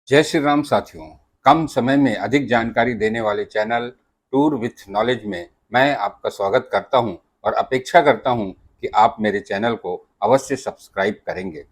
जय श्री राम साथियों। कम समय में अधिक जानकारी देने वाले चैनल टूर विथ नॉलेज में मैं आपका स्वागत करता हूं और अपेक्षा करता हूं कि आप मेरे चैनल को अवश्य सब्सक्राइब करेंगे।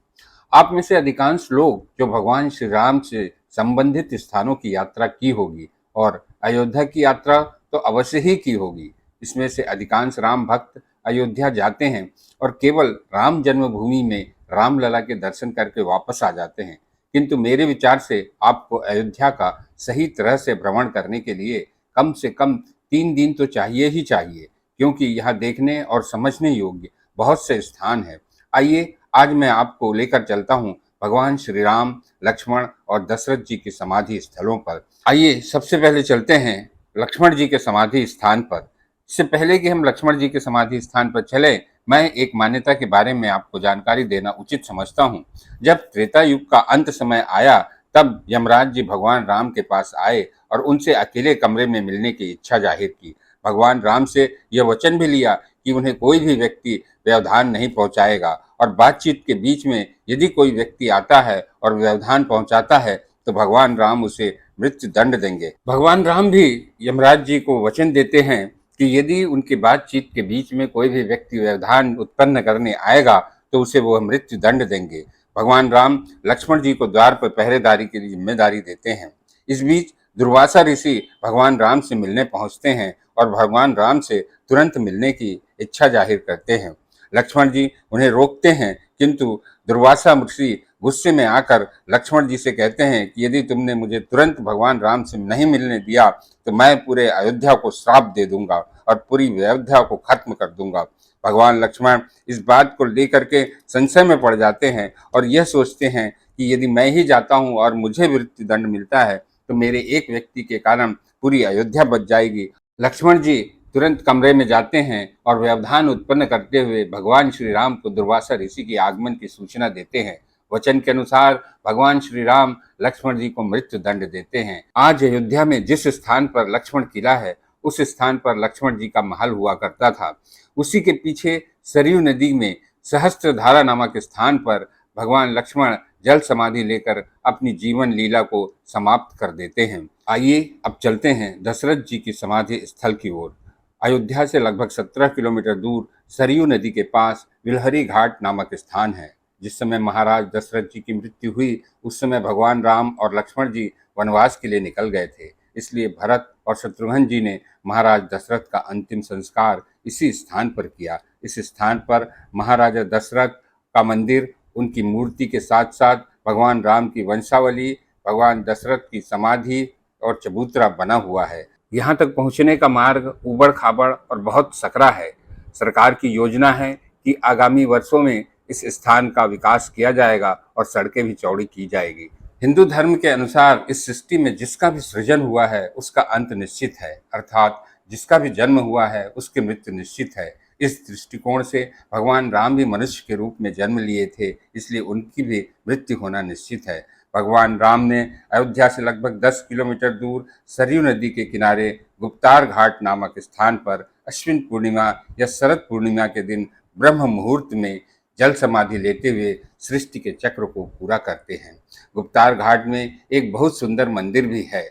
आप में से अधिकांश लोग जो भगवान श्री राम से संबंधित स्थानों की यात्रा की होगी और अयोध्या की यात्रा तो अवश्य ही की होगी। इसमें से अधिकांश राम भक्त अयोध्या जाते हैं और केवल राम जन्मभूमि में रामलला के दर्शन करके वापस आ जाते हैं। किंतु मेरे विचार से आपको अयोध्या का सही तरह से भ्रमण करने के लिए कम से कम 3 दिन तो चाहिए ही चाहिए, क्योंकि यहाँ देखने और समझने योग्य बहुत से स्थान हैं। आइए आज मैं आपको लेकर चलता हूँ भगवान श्री राम, लक्ष्मण और दशरथ जी की समाधि स्थलों पर। आइए सबसे पहले चलते हैं लक्ष्मण जी के समाधि स्थान पर। इससे पहले कि हम लक्ष्मण जी के समाधि स्थान पर चले, मैं एक मान्यता के बारे में आपको जानकारी देना उचित समझता हूँ। जब त्रेता युग का अंत समय आया, तब यमराज जी भगवान राम के पास आए और उनसे अकेले कमरे में मिलने की इच्छा जाहिर की। भगवान राम से यह वचन भी लिया कि उन्हें कोई भी व्यक्ति व्यवधान नहीं पहुंचाएगा और बातचीत के बीच में यदि कोई व्यक्ति आता है और व्यवधान पहुंचाता है तो भगवान राम उसे मृत्यु दंड देंगे। भगवान राम भी यमराज जी को वचन देते हैं कि यदि उनकी बातचीत के बीच में कोई भी व्यक्ति व्यवधान उत्पन्न करने आएगा तो उसे वो मृत्यु दंड देंगे। भगवान राम लक्ष्मण जी को द्वार पर पहरेदारी की जिम्मेदारी देते हैं। इस बीच दुर्वासा ऋषि भगवान राम से मिलने पहुंचते हैं और भगवान राम से तुरंत मिलने की इच्छा जाहिर करते हैं। लक्ष्मण जी उन्हें रोकते हैं, किंतु दुर्वासा ऋषि गुस्से में आकर लक्ष्मण जी से कहते हैं कि यदि तुमने मुझे तुरंत भगवान राम से नहीं मिलने दिया तो मैं पूरे अयोध्या को श्राप दे दूंगा और पूरी अयोध्या को खत्म कर दूंगा। भगवान लक्ष्मण इस बात को लेकर के संशय में पड़ जाते हैं और यह सोचते हैं कि यदि मैं ही जाता हूं और मुझे मृत्यु दंड मिलता है तो मेरे एक व्यक्ति के कारण पूरी अयोध्या बच जाएगी। लक्ष्मण जी तुरंत कमरे में जाते हैं और व्यवधान उत्पन्न करते हुए भगवान श्री राम को दुर्वासा ऋषि के आगमन की सूचना देते हैं। वचन के अनुसार भगवान श्री राम लक्ष्मण जी को मृत्यु दंड देते हैं। आज अयोध्या में जिस स्थान पर लक्ष्मण किला है, उस स्थान पर लक्ष्मण जी का महल हुआ करता था। उसी के पीछे सरयू नदी में सहस्त्रधारा नामक स्थान पर भगवान लक्ष्मण जल समाधि लेकर अपनी जीवन लीला को समाप्त कर देते हैं। आइए अब चलते हैं दशरथ जी की समाधि स्थल की ओर। अयोध्या से लगभग 17 किलोमीटर दूर सरयू नदी के पास विलहरी घाट नामक स्थान है। जिस समय महाराज दशरथ जी की मृत्यु हुई, उस समय भगवान राम और लक्ष्मण जी वनवास के लिए निकल गए थे। इसलिए भरत और शत्रुघ्न जी ने महाराज दशरथ का अंतिम संस्कार इसी स्थान पर किया। इस स्थान पर महाराजा दशरथ का मंदिर, उनकी मूर्ति के साथ साथ भगवान राम की वंशावली, भगवान दशरथ की समाधि और चबूतरा बना हुआ है। यहाँ तक पहुँचने का मार्ग ऊबड़ खाबड़ और बहुत सकरा है। सरकार की योजना है कि आगामी वर्षों में इस स्थान का विकास किया जाएगा और सड़कें भी चौड़ी की जाएगी। हिंदू धर्म के अनुसार इस सृष्टि में जिसका भी सृजन हुआ है उसका अंत निश्चित है, अर्थात जिसका भी जन्म हुआ है उसकी मृत्यु निश्चित है। इस दृष्टिकोण से भगवान राम भी मनुष्य के रूप में जन्म लिए थे, इसलिए उनकी भी मृत्यु होना निश्चित है। भगवान राम ने अयोध्या से लगभग 10 किलोमीटर दूर सरयू नदी के किनारे गुप्तार घाट नामक स्थान पर अश्विन पूर्णिमा या शरद पूर्णिमा के दिन ब्रह्म मुहूर्त में जल समाधि लेते हुए सृष्टि के चक्र को पूरा करते हैं। गुप्तार घाट में एक बहुत सुंदर मंदिर भी है,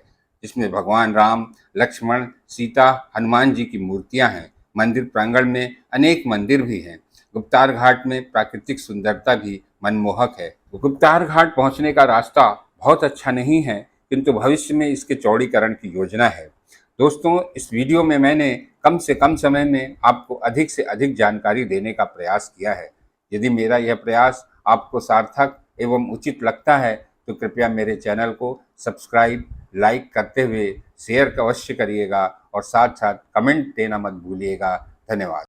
जिसमें भगवान राम, लक्ष्मण, सीता, हनुमान जी की मूर्तियां हैं। मंदिर प्रांगण में अनेक मंदिर भी हैं। गुप्तार घाट में प्राकृतिक सुंदरता भी मनमोहक है। गुप्तार घाट पहुंचने का रास्ता बहुत अच्छा नहीं है, किंतु भविष्य में इसके चौड़ीकरण की योजना है। दोस्तों, इस वीडियो में मैंने कम से कम समय में आपको अधिक से अधिक जानकारी देने का प्रयास किया है। यदि मेरा यह प्रयास आपको सार्थक एवं उचित लगता है तो कृपया मेरे चैनल को सब्सक्राइब, लाइक करते हुए शेयर अवश्य करिएगा और साथ साथ कमेंट देना मत भूलिएगा। धन्यवाद।